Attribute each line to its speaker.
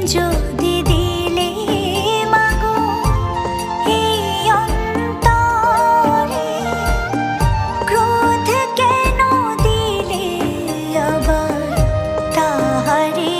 Speaker 1: যদি দিলে মাগো এই অন্তরে, ক্রোধ কেন দিলে আবার তাহারে